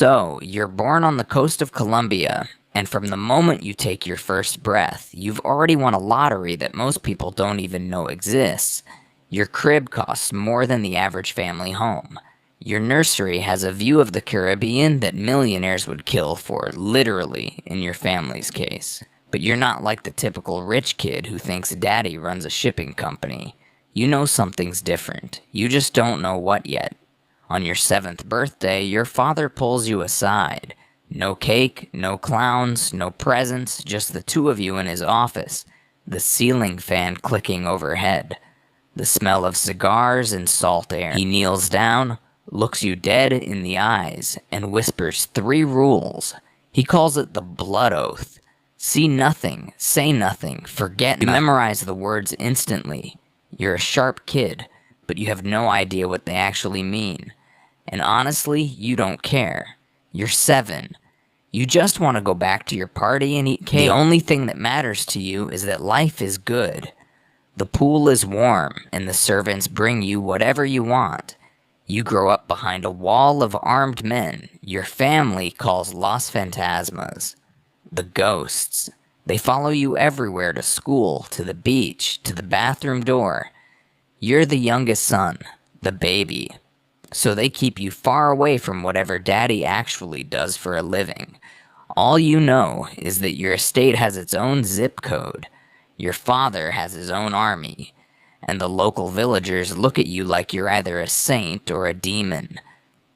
So, you're born on the coast of Colombia, and from the moment you take your first breath, you've already won a lottery that most people don't even know exists. Your crib costs more than the average family home. Your nursery has a view of the Caribbean that millionaires would kill for, literally, in your family's case. But you're not like the typical rich kid who thinks daddy runs a shipping company. You know something's different. You just don't know what yet. On your 7th birthday, your father pulls you aside. No cake, no clowns, no presents, just the two of you in his office. The ceiling fan clicking overhead. The smell of cigars and salt air. He kneels down, looks you dead in the eyes, and whispers 3 rules. He calls it the blood oath. See nothing, say nothing, forget nothing. You memorize the words instantly. You're a sharp kid, but you have no idea what they actually mean. And honestly, you don't care. You're 7. You just want to go back to your party and eat cake. The only thing that matters to you is that life is good. The pool is warm, and the servants bring you whatever you want. You grow up behind a wall of armed men your family calls Los Fantasmas. The ghosts. They follow you everywhere, to school, to the beach, to the bathroom door. You're the youngest son, the baby. So they keep you far away from whatever daddy actually does for a living. All you know is that your estate has its own zip code. Your father has his own army. And the local villagers look at you like you're either a saint or a demon.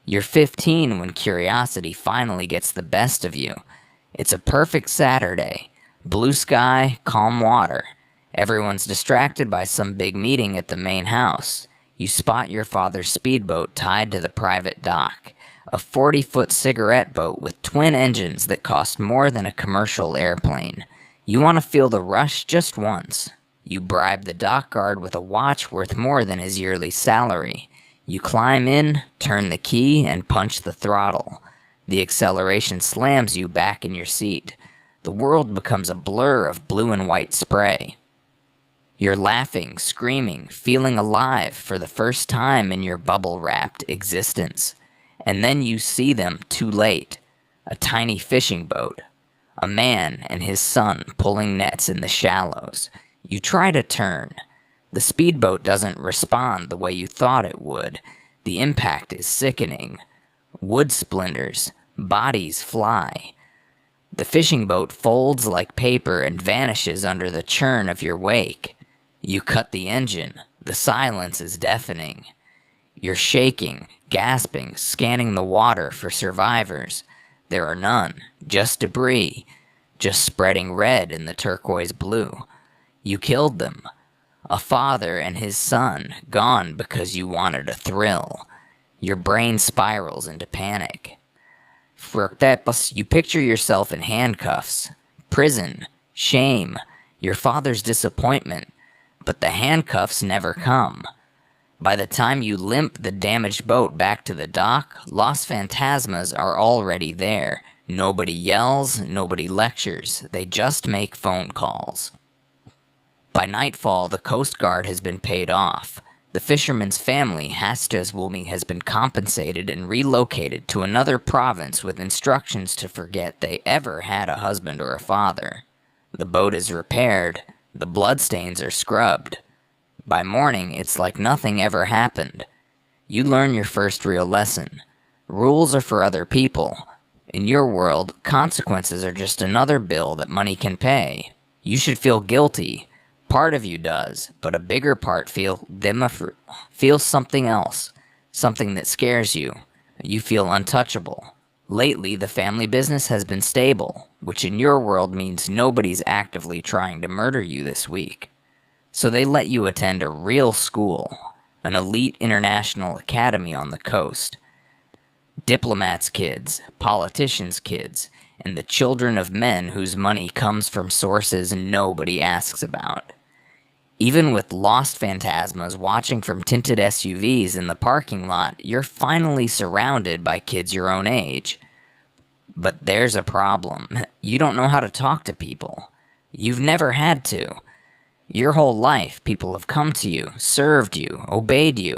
You're 15 when curiosity finally gets the best of you. It's a perfect Saturday. Blue sky, calm water. Everyone's distracted by some big meeting at the main house. You spot your father's speedboat tied to the private dock. A 40-foot cigarette boat with twin engines that cost more than a commercial airplane. You want to feel the rush just once. You bribe the dock guard with a watch worth more than his yearly salary. You climb in, turn the key, and punch the throttle. The acceleration slams you back in your seat. The world becomes a blur of blue and white spray. You're laughing, screaming, feeling alive for the first time in your bubble-wrapped existence. And then you see them too late. A tiny fishing boat. A man and his son pulling nets in the shallows. You try to turn. The speedboat doesn't respond the way you thought it would. The impact is sickening. Wood splinters. Bodies fly. The fishing boat folds like paper and vanishes under the churn of your wake. You cut the engine. The silence is deafening. You're shaking, gasping, scanning the water for survivors. There are none, just debris, just spreading red in the turquoise blue. You killed them. A father and his son, gone because you wanted a thrill. Your brain spirals into panic. You picture yourself in handcuffs, prison, shame, your father's disappointment, but the handcuffs never come. By the time you limp the damaged boat back to the dock, Los Fantasmas are already there. Nobody yells, nobody lectures, they just make phone calls. By nightfall, the Coast Guard has been paid off. The fisherman's family, Hastaswumi, has been compensated and relocated to another province with instructions to forget they ever had a husband or a father. The boat is repaired. The bloodstains are scrubbed. By morning, it's like nothing ever happened. You learn your first real lesson. Rules are for other people. In your world, consequences are just another bill that money can pay. You should feel guilty. Part of you does, but a bigger part feels something else. Something that scares you. You feel untouchable. Lately, the family business has been stable, which in your world means nobody's actively trying to murder you this week. So they let you attend a real school, an elite international academy on the coast. Diplomats' kids, politicians' kids, and the children of men whose money comes from sources nobody asks about. Even with lost phantasmas watching from tinted SUVs in the parking lot, you're finally surrounded by kids your own age. But there's a problem. You don't know how to talk to people. You've never had to. Your whole life, people have come to you, served you, obeyed you.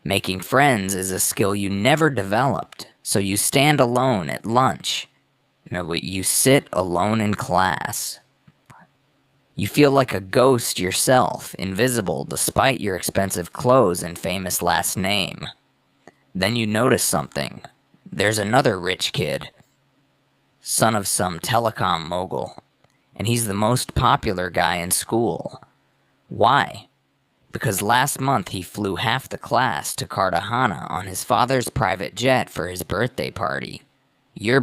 Making friends is a skill you never developed, So you stand alone at lunch. No, you sit alone in class. You feel like a ghost yourself, invisible despite your expensive clothes and famous last name. Then you notice something. There's another rich kid, son of some telecom mogul, and he's the most popular guy in school. Why? Because last month he flew half the class to Cartagena on his father's private jet for his birthday party. Your